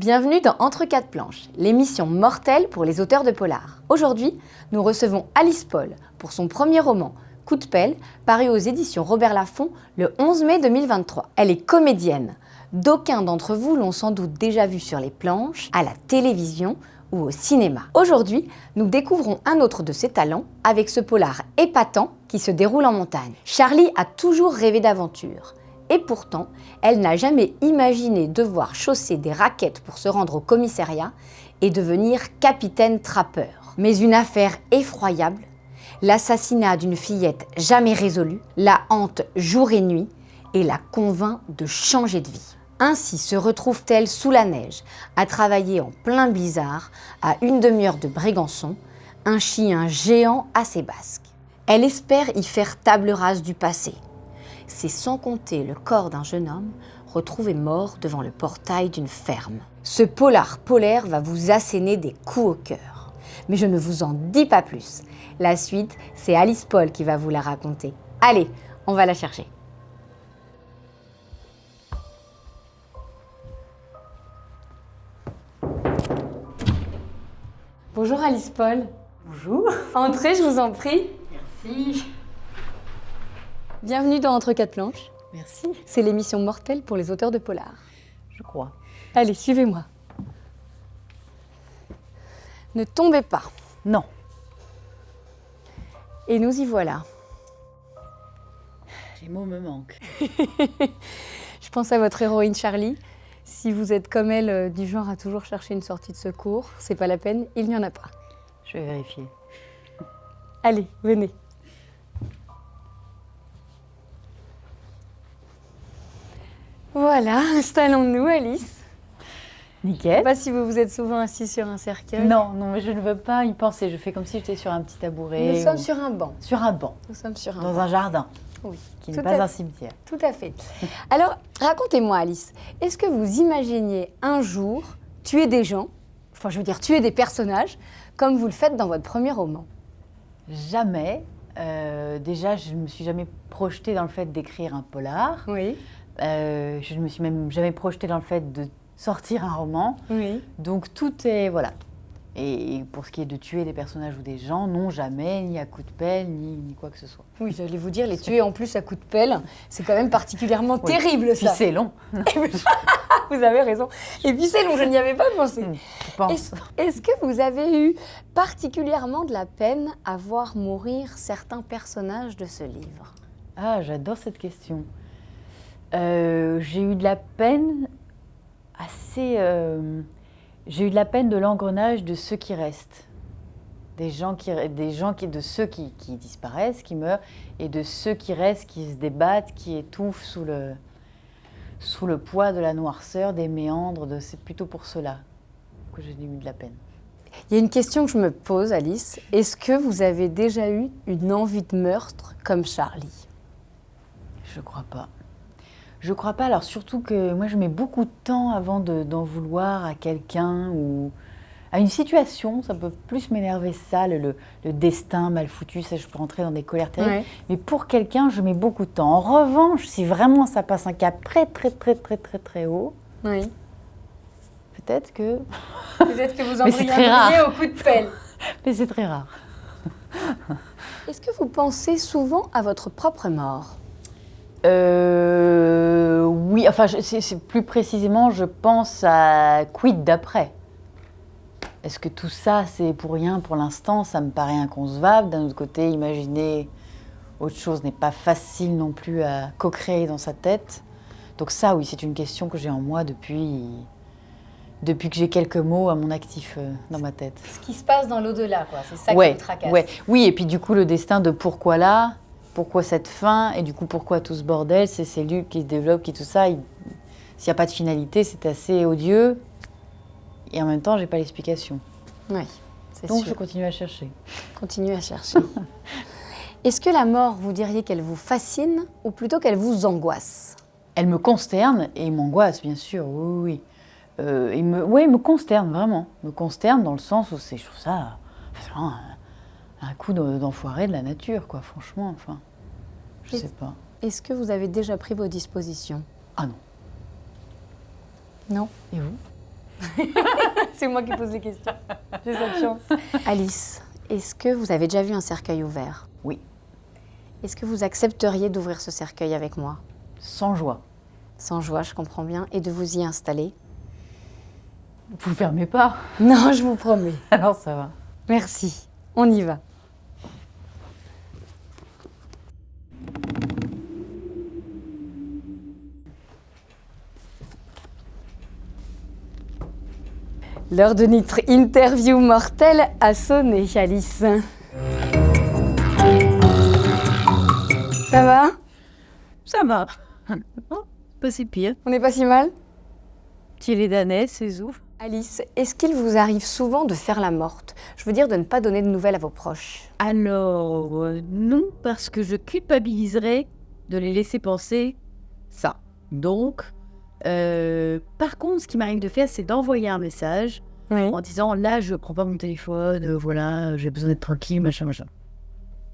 Bienvenue dans Entre quatre planches, l'émission mortelle pour les auteurs de polar. Aujourd'hui, nous recevons Alice Paul pour son premier roman, Coup de pelle, paru aux éditions Robert Laffont le 11 mai 2023. Elle est comédienne. D'aucuns d'entre vous l'ont sans doute déjà vue sur les planches, à la télévision ou au cinéma. Aujourd'hui, nous découvrons un autre de ses talents avec ce polar épatant qui se déroule en montagne. Charlie a toujours rêvé d'aventure. Et pourtant, elle n'a jamais imaginé devoir chausser des raquettes pour se rendre au commissariat et devenir capitaine trappeur. Mais une affaire effroyable, l'assassinat d'une fillette jamais résolue, la hante jour et nuit et la convainc de changer de vie. Ainsi se retrouve-t-elle sous la neige, à travailler en plein blizzard, à une demi-heure de Brégançon, un chien géant à ses basques. Elle espère y faire table rase du passé. C'est sans compter le corps d'un jeune homme retrouvé mort devant le portail d'une ferme. Ce polar polaire va vous asséner des coups au cœur. Mais je ne vous en dis pas plus. La suite, c'est Alice Paul qui va vous la raconter. Allez, on va la chercher. Bonjour Alice Paul. Bonjour. Entrez, je vous en prie. Merci. Bienvenue dans Entre quatre planches. Merci. C'est l'émission mortelle pour les auteurs de polar. Je crois. Allez, suivez-moi. Ne tombez pas. Non. Et nous y voilà. Les mots me manquent. Je pense à votre héroïne Charlie. Si vous êtes comme elle, du genre à toujours chercher une sortie de secours, c'est pas la peine, il n'y en a pas. Je vais vérifier. Allez, venez. Voilà, installons-nous, Alice. Je ne sais Nickel. pas si vous vous êtes souvent assis sur un cercueil. Non, mais je ne veux pas y penser. Je fais comme si j'étais sur un petit tabouret. Nous sommes sur un banc. Sur un banc. Nous sommes sur un Dans banc. un jardin. Oui, Qui tout n'est pas à un fait. cimetière. Tout à fait. Alors, racontez-moi, Alice, est-ce que vous imaginiez un jour tuer des gens, enfin je veux dire tuer des personnages, comme vous le faites dans votre premier roman? Jamais. Déjà, je ne me suis jamais projetée dans le fait d'écrire un polar. Oui. Je ne me suis même jamais projetée dans le fait de sortir un roman. Oui. Donc tout est... Voilà. Et pour ce qui est de tuer des personnages ou des gens, non, jamais, ni à coup de pelle, ni quoi que ce soit. Oui, j'allais vous dire, les tuer en plus à coups de pelle, c'est quand même particulièrement Oui. terrible, Puis ça. c'est long. Vous avez raison. Et puis c'est long, je n'y avais pas pensé. Je pense. Est-ce que vous avez eu particulièrement de la peine à voir mourir certains personnages de ce livre? Ah, j'adore cette question. J'ai eu de la peine assez... j'ai eu de la peine de l'engrenage de ceux qui restent. De ceux qui disparaissent, qui meurent, et de ceux qui restent, qui se débattent, qui étouffent sous le poids de la noirceur, des méandres. C'est plutôt pour cela que j'ai eu de la peine. Il y a une question que je me pose, Alice. Est-ce que vous avez déjà eu une envie de meurtre comme Charlie? Je crois pas. Je crois pas. Alors surtout que moi, je mets beaucoup de temps avant d'en vouloir à quelqu'un ou à une situation. Ça peut plus m'énerver ça, le destin mal foutu. Ça, je peux rentrer dans des colères terribles. Ouais. Mais pour quelqu'un, je mets beaucoup de temps. En revanche, si vraiment ça passe un cap très, très, très, très, très, très haut, Oui. peut-être que... Peut-être que vous Mais c'est très rare. embrayeriez au coup de pelle. Mais c'est très rare. Est-ce que vous pensez souvent à votre propre mort? Oui, enfin, c'est plus précisément, je pense à quid d'après. Est-ce que tout ça, c'est pour rien pour l'instant? Ça me paraît inconcevable. D'un autre côté, imaginer autre chose n'est pas facile non plus à co-créer dans sa tête. Donc ça, oui, c'est une question que j'ai en moi depuis que j'ai quelques mots à mon actif dans ma tête. Ce qui se passe dans l'au-delà, quoi. C'est ça qui Ouais, vous tracasse. ouais. Oui, et puis du coup, le destin de pourquoi là, pourquoi cette fin, et du coup, pourquoi tout ce bordel, ces cellules qui se développent, qui tout ça, s'il n'y a pas de finalité, c'est assez odieux. Et en même temps, j'ai pas l'explication. Oui, c'est Donc, sûr. je continue à chercher. Continuez à chercher. Est-ce que la mort, vous diriez qu'elle vous fascine ou plutôt qu'elle vous angoisse? Elle me consterne et m'angoisse, bien sûr, oui, oui. Il me consterne, vraiment. Me consterne dans le sens où je trouve ça vraiment un coup d'enfoiré de la nature, quoi, franchement, enfin. Je sais pas. Est-ce que vous avez déjà pris vos dispositions? Ah non. Non. Et vous? C'est moi qui pose les questions. J'ai cette chance. Alice, est-ce que vous avez déjà vu un cercueil ouvert? Oui. Est-ce que vous accepteriez d'ouvrir ce cercueil avec moi? Sans joie. Sans joie, je comprends bien. Et de vous y installer? Vous fermez pas. Non, je vous promets. Alors ça va. Merci. On y va. L'heure de notre interview mortelle a sonné, Alice. Ça va? Ça va. Pas si pire. On n'est pas si mal? Petit lait d'ânesse, c'est ouf. Alice, est-ce qu'il vous arrive souvent de faire la morte? Je veux dire de ne pas donner de nouvelles à vos proches. Alors, non, parce que je culpabiliserais de les laisser penser ça. Donc, par contre, ce qui m'arrive de faire, c'est d'envoyer un message Oui. en disant là, je prends pas mon téléphone, voilà, j'ai besoin d'être tranquille, machin, machin.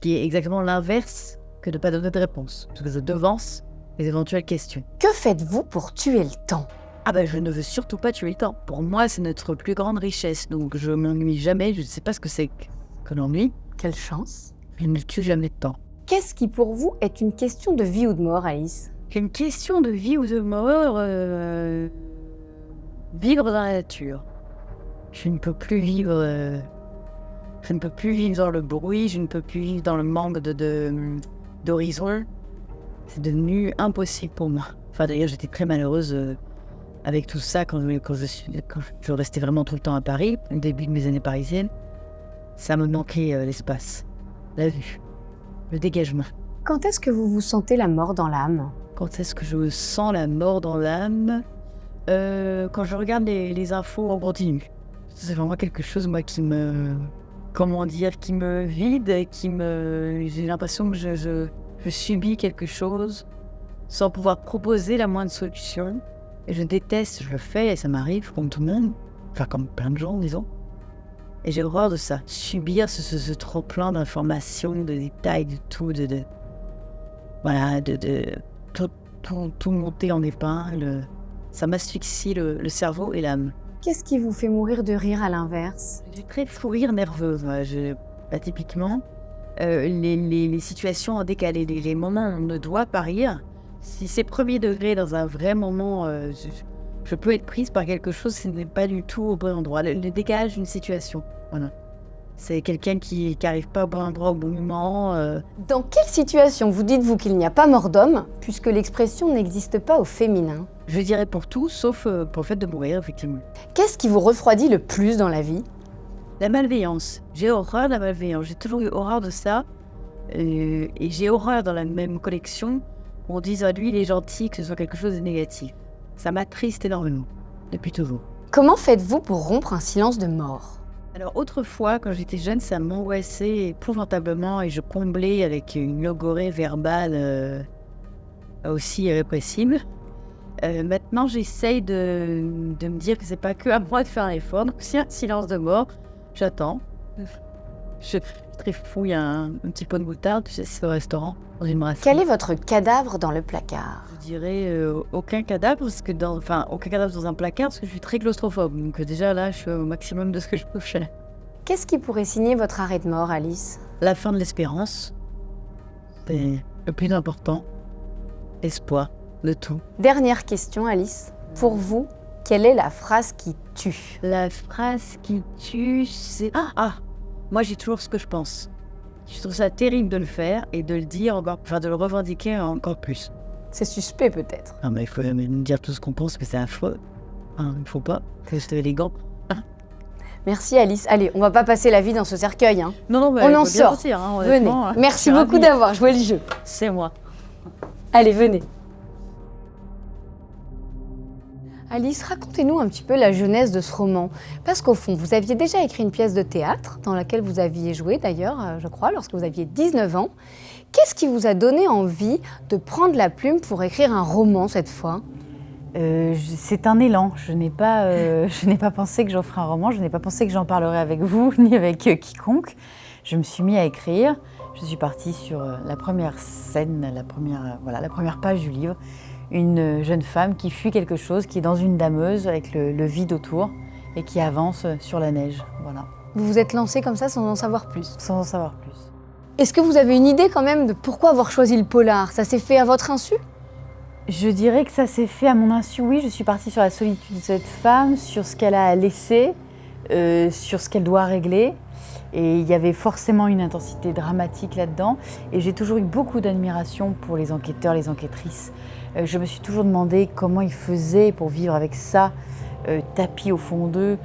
Qui est exactement l'inverse que de pas donner de réponse. Parce que je devance les éventuelles questions. Que faites-vous pour tuer le temps? Ah ben, je ne veux surtout pas tuer le temps. Pour moi, c'est notre plus grande richesse. Donc, je m'ennuie jamais. Je ne sais pas ce que c'est que l'ennui. Quelle chance. Je ne tue jamais de temps. Qu'est-ce qui pour vous est une question de vie ou de mort, Alice? Une question de vie ou de mort, vivre dans la nature. Je ne peux plus vivre. Je ne peux plus vivre dans le bruit. Je ne peux plus vivre dans le manque d'horizon. C'est devenu impossible pour moi. Enfin, d'ailleurs, j'étais très malheureuse avec tout ça quand je restais vraiment tout le temps à Paris, au début de mes années parisiennes. Ça me manquait l'espace, la vue, le dégagement. Quand est-ce que vous vous sentez la mort dans l'âme? Quand est-ce que je sens la mort dans l'âme? Quand je regarde les infos en continu. C'est vraiment quelque chose, moi, qui me... Comment dire? Qui me vide, j'ai l'impression que je subis quelque chose sans pouvoir proposer la moindre solution. Et je déteste, je le fais, et ça m'arrive comme tout le monde. Enfin, comme plein de gens, disons. Et j'ai horreur de ça. Subir ce trop-plein d'informations, de détails, de tout, voilà, tout monter en épingle. Ça m'asphyxie le cerveau et l'âme. Qu'est-ce qui vous fait mourir de rire à l'inverse? J'ai très fou rire nerveuse. Moi. Typiquement, les situations en décalé, les moments où on ne doit pas rire. Si c'est premier degré dans un vrai moment, je peux être prise par quelque chose qui n'est pas du tout au bon endroit. Le décalage d'une situation, voilà. C'est quelqu'un qui n'arrive pas au bon endroit au bon moment. Dans quelle situation vous dites-vous qu'il n'y a pas mort d'homme, puisque l'expression n'existe pas au féminin? Je dirais pour tout, sauf pour le fait de mourir, effectivement. Qu'est-ce qui vous refroidit le plus dans la vie? La malveillance. J'ai horreur de la malveillance. J'ai toujours eu horreur de ça. Et j'ai horreur dans la même collection qu'on dise à lui il est gentil, que ce soit quelque chose de négatif. Ça m'attriste énormément, depuis toujours. Comment faites-vous pour rompre un silence de mort? Alors autrefois, quand j'étais jeune, ça m'angoissait épouvantablement et je comblais avec une logorée verbale aussi irrépressible. Maintenant, j'essaye de me dire que c'est pas que à moi de faire un effort. Donc s'il y a un silence de mort, j'attends. Je trifouille un petit pot de moutarde, tu sais, c'est au restaurant, dans une brasserie. Quel est votre cadavre dans le placard? Je dirais aucun cadavre, aucun cadavre dans un placard, parce que je suis très claustrophobe. Donc déjà là, je suis au maximum de ce que je peux faire. Qu'est-ce qui pourrait signer votre arrêt de mort, Alice? La fin de l'espérance, c'est le plus important. Espoir, le tout. Dernière question, Alice. Pour vous, quelle est la phrase qui tue? La phrase qui tue, c'est... Moi, j'ai toujours ce que je pense. Je trouve ça terrible de le faire et de le dire encore, de le revendiquer encore plus. C'est suspect peut-être. Ah, mais il faut me dire tout ce qu'on pense, que c'est affreux. Il ne faut pas, que c'est élégant. Merci Alice. Allez, on va pas passer la vie dans ce cercueil. Hein. Non, on en sort. Venez. Merci beaucoup d'avoir joué le jeu. C'est moi. Allez, venez. Alice, racontez-nous un petit peu la genèse de ce roman. Parce qu'au fond, vous aviez déjà écrit une pièce de théâtre, dans laquelle vous aviez joué d'ailleurs, je crois, lorsque vous aviez 19 ans. Qu'est-ce qui vous a donné envie de prendre la plume pour écrire un roman cette fois ? C'est un élan. Je n'ai pas pensé que j'en ferais un roman, je n'ai pas pensé que j'en parlerais avec vous, ni avec quiconque. Je me suis mis à écrire. Je suis partie sur la première scène, la première page du livre. une jeune femme qui fuit quelque chose, qui est dans une dameuse avec le vide autour et qui avance sur la neige. Voilà. Vous vous êtes lancé comme ça sans en savoir plus. Sans en savoir plus. Est-ce que vous avez une idée quand même de pourquoi avoir choisi le polar? Ça s'est fait à votre insu? Je dirais que ça s'est fait à mon insu, oui. Je suis partie sur la solitude de cette femme, sur ce qu'elle a laissé, sur ce qu'elle doit régler. Et il y avait forcément une intensité dramatique là-dedans. Et j'ai toujours eu beaucoup d'admiration pour les enquêteurs, les enquêtrices. Je me suis toujours demandé comment ils faisaient pour vivre avec ça, tapis au fond d'eux,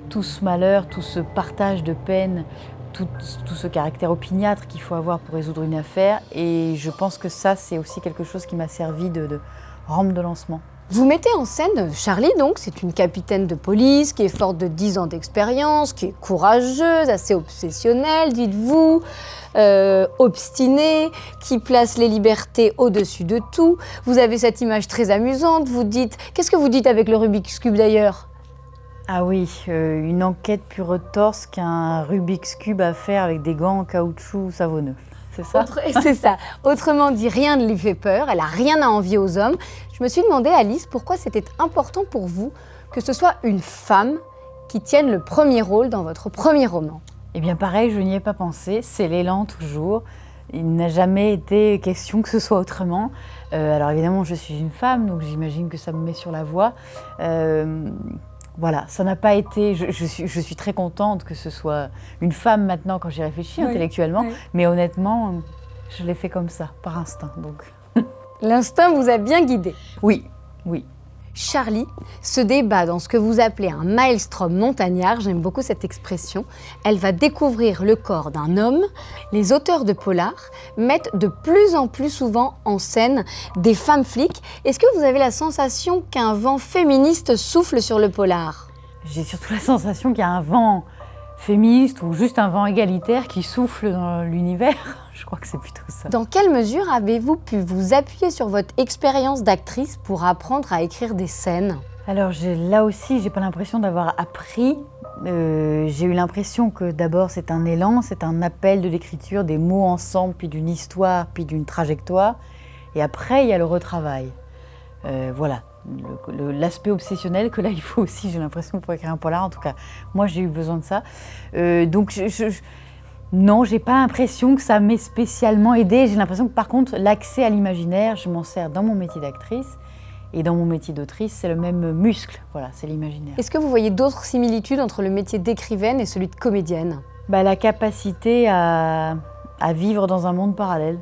tout ce malheur, tout ce partage de peine, tout ce caractère opiniâtre qu'il faut avoir pour résoudre une affaire. Et je pense que ça, c'est aussi quelque chose qui m'a servi de rampe de lancement. Vous mettez en scène Charlie, donc, c'est une capitaine de police qui est forte de 10 ans d'expérience, qui est courageuse, assez obsessionnelle, dites-vous, obstinée, qui place les libertés au-dessus de tout. Vous avez cette image très amusante, vous dites... Qu'est-ce que vous dites avec le Rubik's Cube d'ailleurs? Ah oui, une enquête plus retorse qu'un Rubik's Cube à faire avec des gants en caoutchouc savonneux. C'est ça? C'est ça. Autrement dit, rien ne lui fait peur, elle n'a rien à envier aux hommes. Je me suis demandé, Alice, pourquoi c'était important pour vous que ce soit une femme qui tienne le premier rôle dans votre premier roman? Eh bien pareil, je n'y ai pas pensé, c'est l'élan toujours. Il n'a jamais été question que ce soit autrement. Alors évidemment, je suis une femme, donc j'imagine que ça me met sur la voie. Voilà, ça n'a pas été... Je suis très contente que ce soit une femme maintenant quand j'y réfléchis intellectuellement, mais honnêtement, je l'ai fait comme ça, par instinct. Donc. L'instinct vous a bien guidé. Oui, oui. Charlie se débat dans ce que vous appelez un maelstrom montagnard, j'aime beaucoup cette expression. Elle va découvrir le corps d'un homme. Les auteurs de polar mettent de plus en plus souvent en scène des femmes flics. Est-ce que vous avez la sensation qu'un vent féministe souffle sur le polar? J'ai surtout la sensation qu'il y a un vent féministe ou juste un vent égalitaire qui souffle dans l'univers. Je crois que c'est plutôt ça. Dans quelle mesure avez-vous pu vous appuyer sur votre expérience d'actrice pour apprendre à écrire des scènes? Alors là aussi, j'ai pas l'impression d'avoir appris. J'ai eu l'impression que d'abord c'est un élan, c'est un appel de l'écriture, des mots ensemble, puis d'une histoire, puis d'une trajectoire. Et après, il y a le retravail. Voilà, l'aspect obsessionnel que là il faut aussi, j'ai l'impression, pour écrire un polar. En tout cas, moi j'ai eu besoin de ça. Donc non, j'ai pas l'impression que ça m'ait spécialement aidée. J'ai l'impression que par contre, l'accès à l'imaginaire, je m'en sers dans mon métier d'actrice. Et dans mon métier d'autrice, c'est le même muscle, voilà, c'est l'imaginaire. Est-ce que vous voyez d'autres similitudes entre le métier d'écrivaine et celui de comédienne? La capacité à vivre dans un monde parallèle.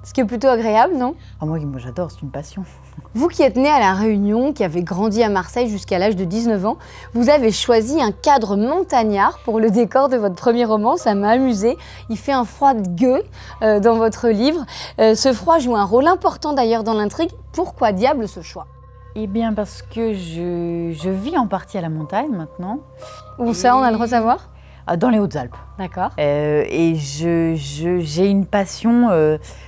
Ce qui est plutôt agréable, non? Moi j'adore, c'est une passion. Vous qui êtes née à La Réunion, qui avez grandi à Marseille jusqu'à l'âge de 19 ans, vous avez choisi un cadre montagnard pour le décor de votre premier roman, ça m'a amusé. Il fait un froid de gueux dans votre livre. Ce froid joue un rôle important d'ailleurs dans l'intrigue. Pourquoi diable ce choix? Eh bien parce que je vis en partie à la montagne maintenant. Où ça, on a le droit de savoir? Dans les Hautes-Alpes. D'accord. Et j'ai une passion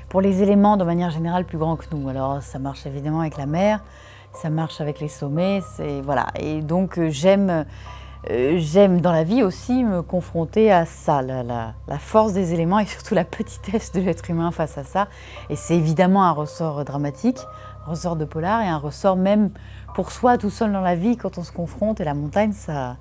pour les éléments de manière générale plus grands que nous. Alors ça marche évidemment avec la mer, ça marche avec les sommets, voilà. Et donc j'aime dans la vie aussi me confronter à ça, la force des éléments et surtout la petitesse de l'être humain face à ça. Et c'est évidemment un ressort dramatique, un ressort de polar et un ressort même pour soi tout seul dans la vie quand on se confronte. Et la montagne, ça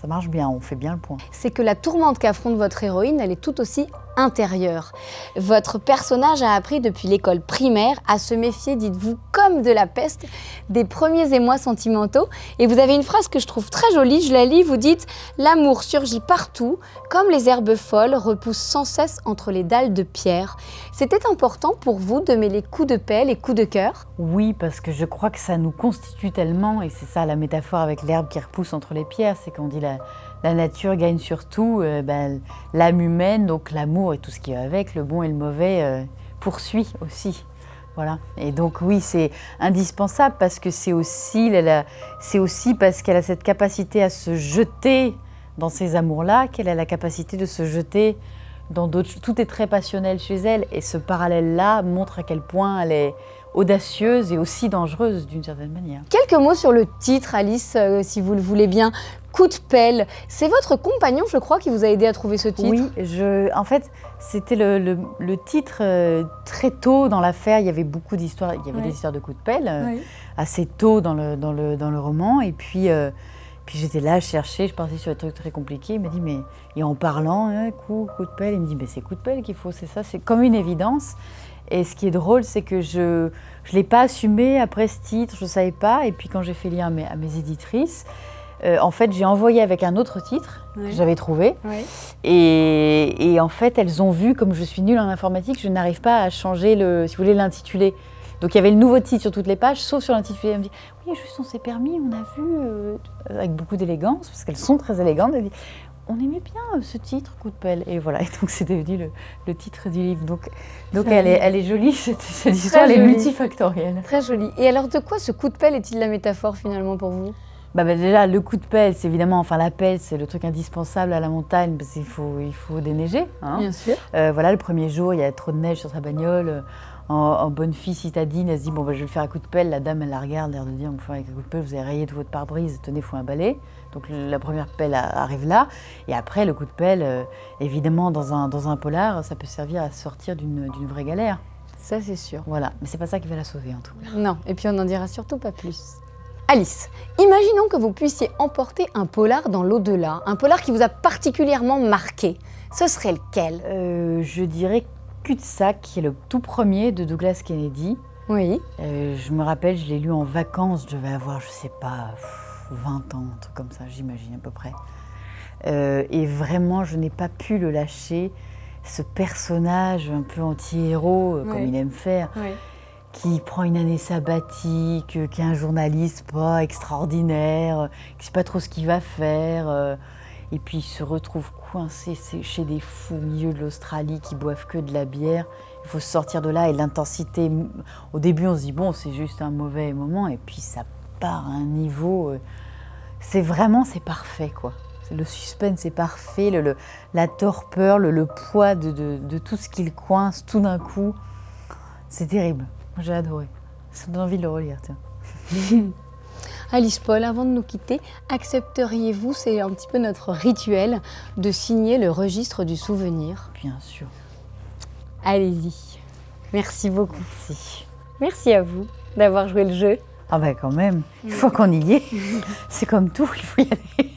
marche bien, on fait bien le point. C'est que la tourmente qu'affronte votre héroïne, elle est tout aussi intérieure. Votre personnage a appris depuis l'école primaire à se méfier, dites-vous, comme de la peste, des premiers émois sentimentaux. Et vous avez une phrase que je trouve très jolie, je la lis, vous dites « L'amour surgit partout, comme les herbes folles repoussent sans cesse entre les dalles de pierre ». C'était important pour vous de mêler coups de pelle et coups de cœur? Oui, parce que je crois que ça nous constitue tellement, et c'est ça la métaphore avec l'herbe qui repousse entre les pierres, c'est qu'on dit la nature gagne sur tout, l'âme humaine, donc l'amour et tout ce qui va avec, le bon et le mauvais, poursuit aussi. Voilà. Et donc oui, c'est indispensable parce que c'est aussi parce qu'elle a cette capacité à se jeter dans ces amours-là, qu'elle a la capacité de se jeter dans d'autres. Tout est très passionnel chez elle et ce parallèle-là montre à quel point audacieuse et aussi dangereuse d'une certaine manière. Quelques mots sur le titre, Alice, si vous le voulez bien. Coup de pelle. C'est votre compagnon, je crois, qui vous a aidé à trouver ce titre. Oui, en fait, c'était le titre très tôt dans l'affaire. Il y avait beaucoup d'histoires. Il y avait des histoires de coups de pelle assez tôt dans le roman. Et puis j'étais là à chercher. Je partais sur des trucs très compliqués. Il m'a dit, mais et en parlant, coup de pelle, il me dit, mais c'est coup de pelle qu'il faut, c'est ça. C'est comme une évidence. Et ce qui est drôle, c'est que je l'ai pas assumé après ce titre. Je savais pas. Et puis quand j'ai fait lire à mes éditrices. En fait, j'ai envoyé avec un autre titre que j'avais trouvé. Et en fait, elles ont vu, comme je suis nulle en informatique, je n'arrive pas à changer, si vous voulez, l'intitulé. Donc, il y avait le nouveau titre sur toutes les pages, sauf sur l'intitulé. Elle me dit, oui, juste on s'est permis, on a vu, avec beaucoup d'élégance, parce qu'elles sont très élégantes, elle dit, on aimait bien ce titre, Coup de pelle. Et voilà, et donc c'est devenu le titre du livre. Donc elle est jolie, cette histoire, elle est multifactorielle. Très jolie. Et alors, de quoi ce coup de pelle est-il la métaphore, finalement, pour vous ? Déjà, le coup de pelle, c'est évidemment, la pelle, c'est le truc indispensable à la montagne, parce qu'il faut déneiger. Hein. Bien sûr. Voilà, le premier jour, il y a trop de neige sur sa bagnole. En bonne fille citadine, elle se dit, je vais le faire à coup de pelle. La dame, elle la regarde, l'air de dire, avec un coup de pelle, vous avez rayé tout votre pare-brise, tenez, il faut un balai. Donc la première pelle arrive là. Et après, le coup de pelle, évidemment, dans un polar, ça peut servir à sortir d'une vraie galère. Ça, c'est sûr. Voilà, mais c'est pas ça qui va la sauver, en tout cas. Non, et puis on n'en dira surtout pas plus. Alice, imaginons que vous puissiez emporter un polar dans l'au-delà, un polar qui vous a particulièrement marqué. Ce serait lequel ? Je dirais Cul-de-sac, qui est le tout premier de Douglas Kennedy. Oui. Je me rappelle, je l'ai lu en vacances, je devais avoir, je sais pas, 20 ans, un truc comme ça, j'imagine à peu près. Et vraiment, je n'ai pas pu le lâcher. Ce personnage un peu anti-héros, comme il aime faire. Oui. Qui prend une année sabbatique, qui est un journaliste pas extraordinaire, qui ne sait pas trop ce qu'il va faire, et puis il se retrouve coincé chez des fous au milieu de l'Australie qui boivent que de la bière. Il faut sortir de là et l'intensité, au début on se dit c'est juste un mauvais moment, et puis ça part à un niveau, c'est parfait quoi. Le suspense c'est parfait, la torpeur, le poids de tout ce qu'il coince tout d'un coup, c'est terrible. J'ai adoré. Ça me donne envie de le relire, tiens. Alice Paul, avant de nous quitter, accepteriez-vous, c'est un petit peu notre rituel, de signer le registre du souvenir ? Bien sûr. Allez-y. Merci beaucoup. Merci. Merci à vous d'avoir joué le jeu. Ah quand même, il faut qu'on y ait. C'est comme tout, il faut y aller.